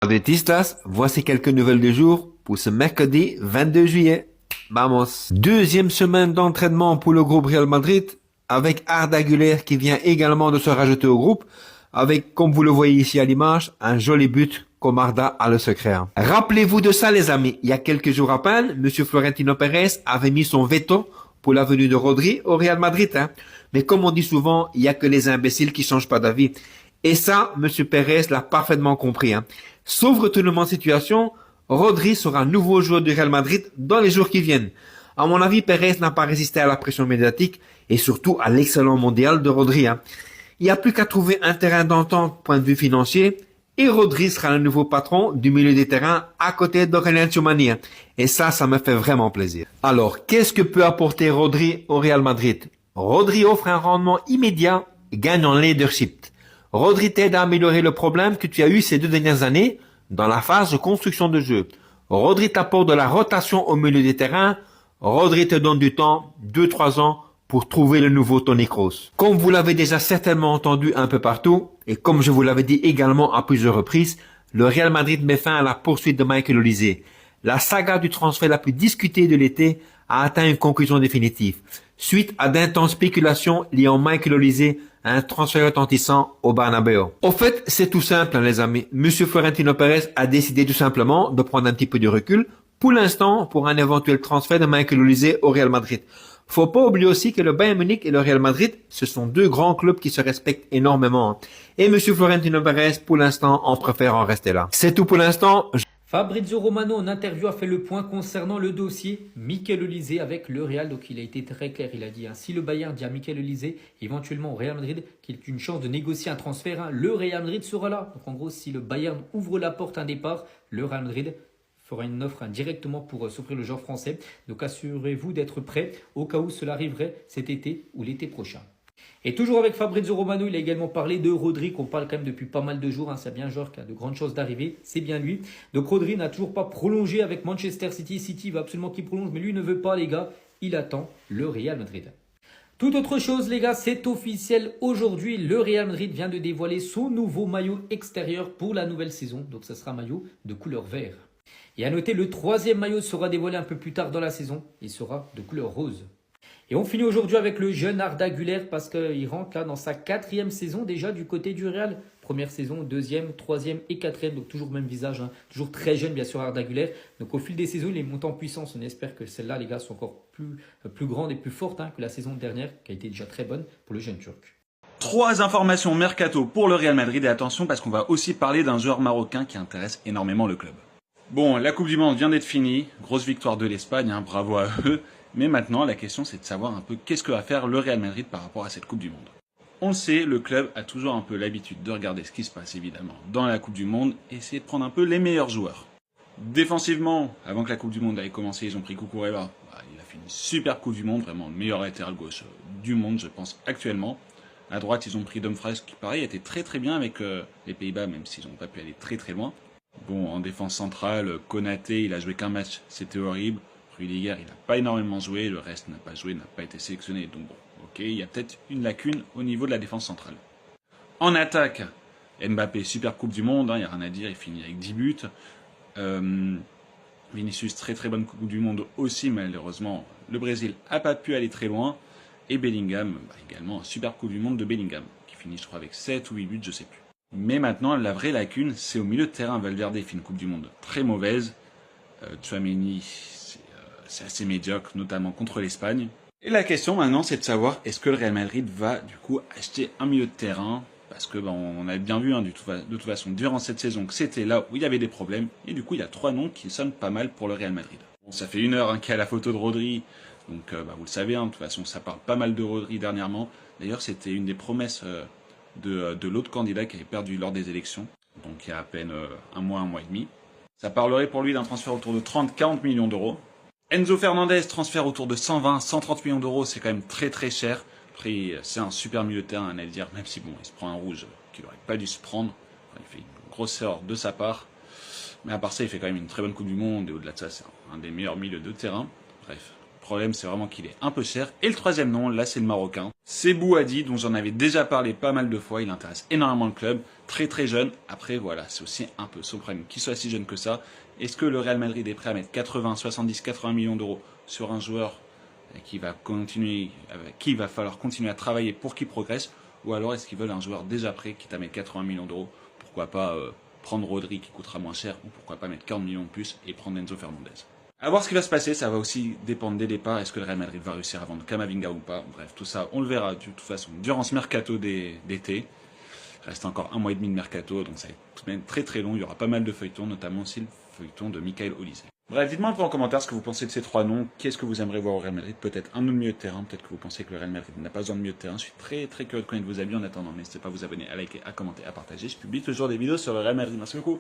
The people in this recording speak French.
Madridistas, voici quelques nouvelles du jour pour ce mercredi 22 juillet. Vamos. Deuxième semaine d'entraînement pour le groupe Real Madrid, avec Arda Güler qui vient également de se rajouter au groupe, avec, comme vous le voyez ici à l'image, un joli but comme Arda a le secret. Rappelez-vous de ça les amis, il y a quelques jours à peine, M. Florentino Pérez avait mis son veto pour la venue de Rodri au Real Madrid. Mais comme on dit souvent, il n'y a que les imbéciles qui changent pas d'avis. Et ça, M. Pérez l'a parfaitement compris. Sauf retournement de situation, Rodri sera un nouveau joueur du Real Madrid dans les jours qui viennent. À mon avis, Pérez n'a pas résisté à la pression médiatique et surtout à l'excellent mondial de Rodri. Il n'y a plus qu'à trouver un terrain d'entente point de vue financier et Rodri sera le nouveau patron du milieu des terrains à côté d'Aurélien Tchouameni. Et ça me fait vraiment plaisir. Alors, qu'est-ce que peut apporter Rodri au Real Madrid? Rodri offre un rendement immédiat et gagne en leadership. Rodri t'aide à améliorer le problème que tu as eu ces 2 dernières années dans la phase de construction de jeu. Rodri t'apporte de la rotation au milieu des terrains. Rodri te donne du temps, 2-3 ans, pour trouver le nouveau Toni Kroos. Comme vous l'avez déjà certainement entendu un peu partout, et comme je vous l'avais dit également à plusieurs reprises, le Real Madrid met fin à la poursuite de Michael Olise. La saga du transfert la plus discutée de l'été a atteint une conclusion définitive, suite à d'intenses spéculations liant Michael Olise à un transfert retentissant au Bernabéu. Au fait, c'est tout simple les amis. Monsieur Florentino Pérez a décidé tout simplement de prendre un petit peu de recul, pour l'instant, pour un éventuel transfert de Michael Olise au Real Madrid. Faut pas oublier aussi que le Bayern Munich et le Real Madrid, ce sont 2 grands clubs qui se respectent énormément. Et Monsieur Florentino Pérez, pour l'instant, en préfère en rester là. C'est tout pour l'instant. Fabrizio Romano en interview a fait le point concernant le dossier Michael Olise avec le Real. Donc il a été très clair, il a dit si le Bayern dit à Michael Olise éventuellement au Real Madrid qu'il a une chance de négocier un transfert, le Real Madrid sera là. Donc en gros si le Bayern ouvre la porte à un départ, le Real Madrid fera une offre directement pour s'offrir le joueur français. Donc assurez-vous d'être prêt au cas où cela arriverait cet été ou l'été prochain. Et toujours avec Fabrizio Romano, il a également parlé de Rodri, qu'on parle quand même depuis pas mal de jours. C'est bien un joueur qui a de grandes chances d'arriver, c'est bien lui. Donc Rodri n'a toujours pas prolongé avec Manchester City. City veut absolument qu'il prolonge, mais lui ne veut pas les gars. Il attend le Real Madrid. Toute autre chose les gars, c'est officiel. Aujourd'hui, le Real Madrid vient de dévoiler son nouveau maillot extérieur pour la nouvelle saison. Donc ce sera un maillot de couleur vert. Et à noter, le 3e maillot sera dévoilé un peu plus tard dans la saison. Il sera de couleur rose. Et on finit aujourd'hui avec le jeune Arda Güler parce qu'il rentre là dans sa 4e saison déjà du côté du Real. Première saison, 2e, 3e et 4e. Donc toujours même visage, toujours très jeune bien sûr Arda Güler. Donc au fil des saisons, il est monté en puissance. On espère que celle-là les gars sont encore plus grande et plus forte que la saison dernière qui a été déjà très bonne pour le jeune Turc. 3 informations mercato pour le Real Madrid et attention parce qu'on va aussi parler d'un joueur marocain qui intéresse énormément le club. Bon, la Coupe du Monde vient d'être finie, grosse victoire de l'Espagne, bravo à eux. Mais maintenant, la question c'est de savoir un peu qu'est-ce que va faire le Real Madrid par rapport à cette Coupe du Monde. On le sait, le club a toujours un peu l'habitude de regarder ce qui se passe évidemment dans la Coupe du Monde et essayer de prendre un peu les meilleurs joueurs. Défensivement, avant que la Coupe du Monde ait commencé, ils ont pris Cucurella. Il a fait une super Coupe du Monde, vraiment le meilleur latéral gauche du monde je pense actuellement. À droite, ils ont pris Dumfries qui pareil était très très bien avec les Pays-Bas même s'ils n'ont pas pu aller très très loin. Bon, en défense centrale, Konaté, il a joué qu'un match, c'était horrible. Rudiger, il n'a pas énormément joué, le reste n'a pas joué, n'a pas été sélectionné. Donc bon, ok, il y a peut-être une lacune au niveau de la défense centrale. En attaque, Mbappé, super Coupe du Monde, il n'y a rien à dire, il finit avec 10 buts. Vinicius, très très bonne Coupe du Monde aussi, malheureusement, le Brésil n'a pas pu aller très loin. Et Bellingham, également, super Coupe du Monde de Bellingham, qui finit je crois avec 7 ou 8 buts, je sais plus. Mais maintenant, la vraie lacune, c'est au milieu de terrain. Valverde fait une Coupe du Monde très mauvaise. Tchouameni, c'est assez médiocre, notamment contre l'Espagne. Et la question maintenant, c'est de savoir est-ce que le Real Madrid va du coup acheter un milieu de terrain parce que on a bien vu de toute façon durant cette saison que c'était là où il y avait des problèmes. Et du coup, il y a 3 noms qui sonnent pas mal pour le Real Madrid. Bon, ça fait 1 heure qu'il y a la photo de Rodri. Donc vous le savez, de toute façon, ça parle pas mal de Rodri dernièrement. D'ailleurs, c'était une des promesses de l'autre candidat qui avait perdu lors des élections. Donc il y a à peine un mois et demi. Ça parlerait pour lui d'un transfert autour de 30-40 millions d'euros. Enzo Fernandez, transfert autour de 120-130 millions d'euros, c'est quand même très très cher. Après, c'est un super milieu de terrain, à dire, même si bon, il se prend un rouge qu'il n'aurait pas dû se prendre. Enfin, il fait une grosse erreur de sa part. Mais à part ça, il fait quand même une très bonne Coupe du Monde. Et au-delà de ça, c'est un des meilleurs milieux de terrain. Bref, problème, c'est vraiment qu'il est un peu cher. Et le troisième nom, là, c'est le Marocain. C'est Bouhaddi, dont j'en avais déjà parlé pas mal de fois. Il intéresse énormément le club. Très très jeune. Après, voilà, c'est aussi un peu son problème qu'il soit si jeune que ça. Est-ce que le Real Madrid est prêt à mettre 80, 70, 80 millions d'euros sur un joueur qui va continuer, avec qui il va falloir continuer à travailler pour qu'il progresse? Ou alors est-ce qu'ils veulent un joueur déjà prêt qui t'a mis 80 millions d'euros? Pourquoi pas prendre Rodri qui coûtera moins cher, ou pourquoi pas mettre 40 millions de plus et prendre Enzo Fernandez? À voir ce qui va se passer, ça va aussi dépendre des départs. Est-ce que le Real Madrid va réussir à vendre Camavinga ou pas? Bref, tout ça, on le verra de toute façon durant ce mercato d'été. Il reste encore 1 mois et demi de mercato, donc ça va être tout de même très très long. Il y aura pas mal de feuilletons, notamment aussi le feuilleton de Michael Olise. Bref, dites-moi un peu en commentaire ce que vous pensez de ces trois noms. Qu'est-ce que vous aimeriez voir au Real Madrid? Peut-être un autre milieu de terrain, peut-être que vous pensez que le Real Madrid n'a pas besoin de milieu de terrain. Je suis très très curieux de connaître vos avis. En attendant, n'hésitez pas à vous abonner, à liker, à commenter, à partager. Je publie toujours des vidéos sur le Real Madrid. Merci beaucoup.